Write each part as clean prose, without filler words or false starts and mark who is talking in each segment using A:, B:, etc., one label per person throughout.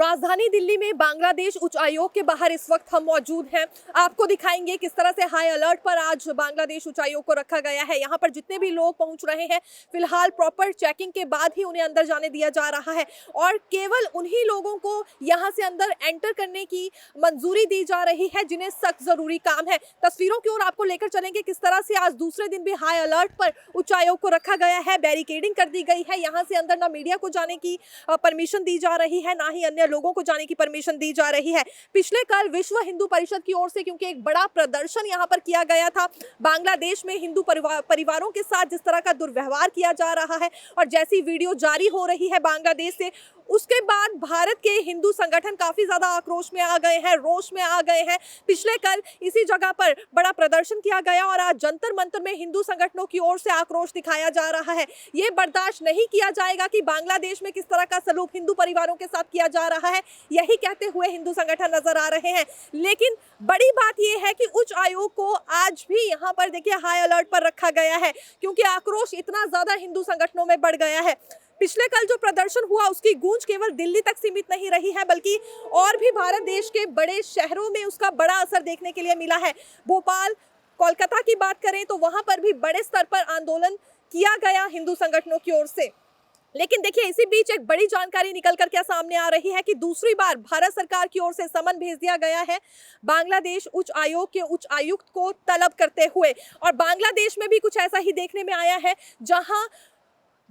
A: राजधानी दिल्ली में बांग्लादेश उच्च आयोग के बाहर इस वक्त हम मौजूद हैं। आपको दिखाएंगे किस तरह से हाई अलर्ट पर आज बांग्लादेश उच्च आयोग को रखा गया है। यहाँ पर जितने भी लोग पहुंच रहे हैं, फिलहाल प्रॉपर चेकिंग के बाद ही उन्हें अंदर जाने दिया जा रहा है और केवल उन्हीं लोगों को यहाँ से अंदर एंटर करने की मंजूरी दी जा रही है जिन्हें सख्त जरूरी काम है। तस्वीरों की ओर आपको लेकर चलेंगे किस तरह से आज दूसरे दिन भी हाई अलर्ट पर उच्च आयोग को रखा गया है। बैरिकेडिंग कर दी गई है। यहाँ से अंदर ना मीडिया को जाने की परमिशन दी जा रही है, ना ही अन्य लोगों को जाने की परमिशन दी जा रही है। पिछले कल विश्व हिंदू परिषद की ओर से क्योंकि एक बड़ा प्रदर्शन यहाँ पर किया गया था, बांग्लादेश में हिंदू परिवारों के साथ जिस तरह का दुर्व्यवहार किया जा रहा है और जैसी वीडियो जारी हो रही है बांग्लादेश से, उसके बाद भारत के हिंदू संगठन काफी ज्यादा आक्रोश में आ गए हैं, रोष में आ गए हैं। पिछले कल इसी जगह पर बड़ा प्रदर्शन किया गया और आज जंतर मंतर में हिंदू संगठनों की ओर से आक्रोश दिखाया जा रहा है। ये बर्दाश्त नहीं किया जाएगा कि बांग्लादेश में किस तरह का सलूक हिंदू परिवारों के साथ किया जा रहा है, यही कहते हुए हिंदू संगठन नजर आ रहे हैं। लेकिन बड़ी बात यह है कि उच्च आयोग को आज भी यहाँ पर देखिए हाई अलर्ट पर रखा गया है क्योंकि आक्रोश इतना ज्यादा हिंदू संगठनों में बढ़ गया है। पिछले कल जो प्रदर्शन हुआ उसकी गूंज केवल दिल्ली तक सीमित नहीं रही है, बल्कि और भी भारत देश के बड़े शहरों में उसका बड़ा असर देखने के लिए मिला है। भोपाल, कोलकाता की बात करें तो वहां पर भी बड़े स्तर पर आंदोलन किया गया हिंदू संगठनों की ओर से। लेकिन देखिए, इसी बीच एक बड़ी जानकारी निकल कर क्या सामने आ रही है कि दूसरी बार भारत सरकार की ओर से समन भेज दिया गया है बांग्लादेश उच्च आयोग के उच्च आयुक्त को तलब करते हुए। और बांग्लादेश में भी कुछ ऐसा ही देखने में आया है, जहां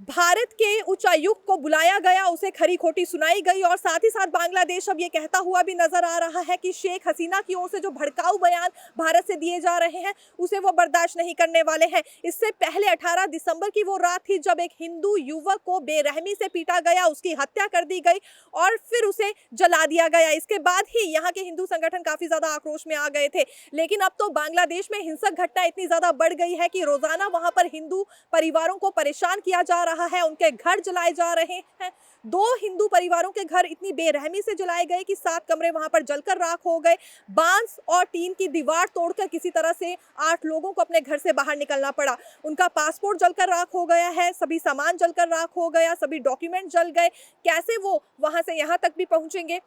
A: भारत के उच्च आयुक्त को बुलाया गया, उसे खरी खोटी सुनाई गई और साथ ही साथ बांग्लादेश अब ये कहता हुआ भी नजर आ रहा है कि शेख हसीना की ओर से जो भड़काऊ बयान भारत से दिए जा रहे हैं उसे वो बर्दाश्त नहीं करने वाले हैं। इससे पहले 18 दिसंबर की वो रात थी जब एक हिंदू युवक को बेरहमी से पीटा गया, उसकी हत्या कर दी गई और फिर उसे जला दिया गया। इसके बाद ही यहाँ के हिंदू संगठन काफी ज्यादा आक्रोश में आ गए थे। लेकिन अब तो बांग्लादेश में हिंसक घटना इतनी ज्यादा बढ़ गई है कि रोजाना वहां पर हिंदू परिवारों को परेशान किया जा रहा है, उनके घर जलाए जा रहे हैं। 2 हिंदू परिवारों के घर इतनी बेरहमी से जलाए गए कि 7 कमरे वहां पर जलकर राख हो गए। बांस और टीन की दीवार तोड़कर किसी तरह से 8 लोगों को अपने घर से बाहर निकलना पड़ा। उनका पासपोर्ट जलकर राख हो गया है, सभी सामान जलकर राख हो गया, सभी डॉक्यूमेंट जल गए। कैसे वो वहां से यहां तक भी पहुंचेंगे,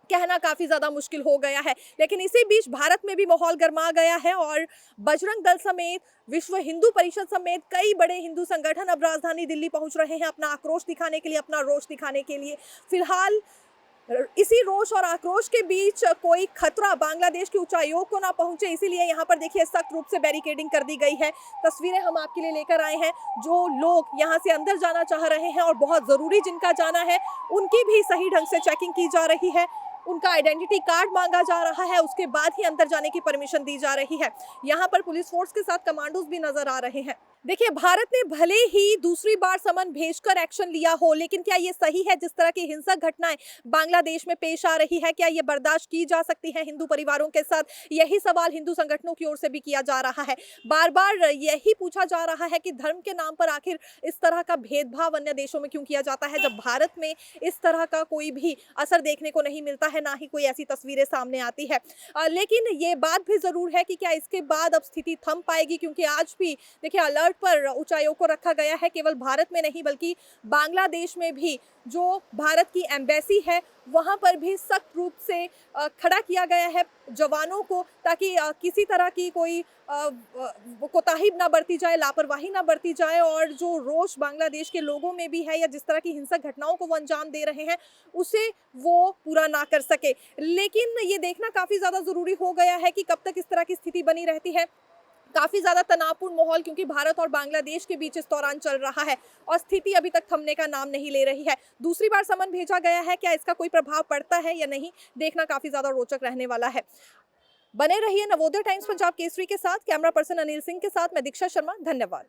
A: कहना काफी ज्यादा मुश्किल हो गया है। लेकिन इसी बीच भारत में भी माहौल गर्मा गया है और बजरंग दल समेत, विश्व हिंदू परिषद समेत कई बड़े हिंदू संगठन अब राजधानी दिल्ली पहुंच रहे हैं अपना आक्रोश दिखाने के लिए, अपना रोष दिखाने के लिए। फिलहाल इसी रोष और आक्रोश के बीच कोई खतरा बांग्लादेश के उच्च आयोग को ना पहुंचे, इसीलिए यहाँ पर देखिए सख्त रूप से बैरिकेडिंग कर दी गई है। तस्वीरें हम आपके लिए लेकर आए हैं। जो लोग यहाँ से अंदर जाना चाह रहे हैं और बहुत जरूरी जिनका जाना है, उनकी भी सही ढंग से चेकिंग की जा रही है, उनका आइडेंटिटी कार्ड मांगा जा रहा है, उसके बाद ही अंदर जाने की परमिशन दी जा रही है। यहाँ पर पुलिस फोर्स के साथ कमांडोज भी नजर आ रहे हैं। देखिए, भारत ने भले ही दूसरी बार समन भेजकर एक्शन लिया हो, लेकिन क्या ये सही है? जिस तरह की हिंसक घटनाएं बांग्लादेश में पेश आ रही है, क्या ये बर्दाश्त की जा सकती है हिंदू परिवारों के साथ? यही सवाल हिंदू संगठनों की ओर से भी किया जा रहा है। बार बार यही पूछा जा रहा है कि धर्म के नाम पर आखिर इस तरह का भेदभाव अन्य देशों में क्यों किया जाता है, जब भारत में इस तरह का कोई भी असर देखने को नहीं मिलता है, ना ही कोई ऐसी तस्वीरें सामने आती है। लेकिन ये बात भी जरूर है कि क्या इसके बाद अब स्थिति थम पाएगी, क्योंकि आज भी देखिए अलर्ट पर उच्च आयोग को रखा गया है। केवल भारत में नहीं बल्कि बांग्लादेश में भी जो भारत की एम्बेसी है वहां पर भी सख्त रूप से खड़ा किया गया है जवानों को, ताकि किसी तरह की कोई कोताही ना बरती जाए, लापरवाही ना बरती जाए और जो रोष बांग्लादेश के लोगों में भी है या जिस तरह की हिंसक घटनाओं को वो अंजाम दे रहे हैं उसे वो पूरा ना कर सके। लेकिन ये देखना काफी ज्यादा जरूरी हो गया है कि कब तक इस तरह की स्थिति बनी रहती है। काफी ज्यादा तनावपूर्ण माहौल क्योंकि भारत और बांग्लादेश के बीच इस दौरान चल रहा है और स्थिति अभी तक थमने का नाम नहीं ले रही है। दूसरी बार समन भेजा गया है, क्या इसका कोई प्रभाव पड़ता है या नहीं, देखना काफी ज्यादा रोचक रहने वाला है। बने रहिए नवोदय टाइम्स पंजाब केसरी के साथ। कैमरा पर्सन अनिल सिंह के साथ मैं दीक्षा शर्मा। धन्यवाद।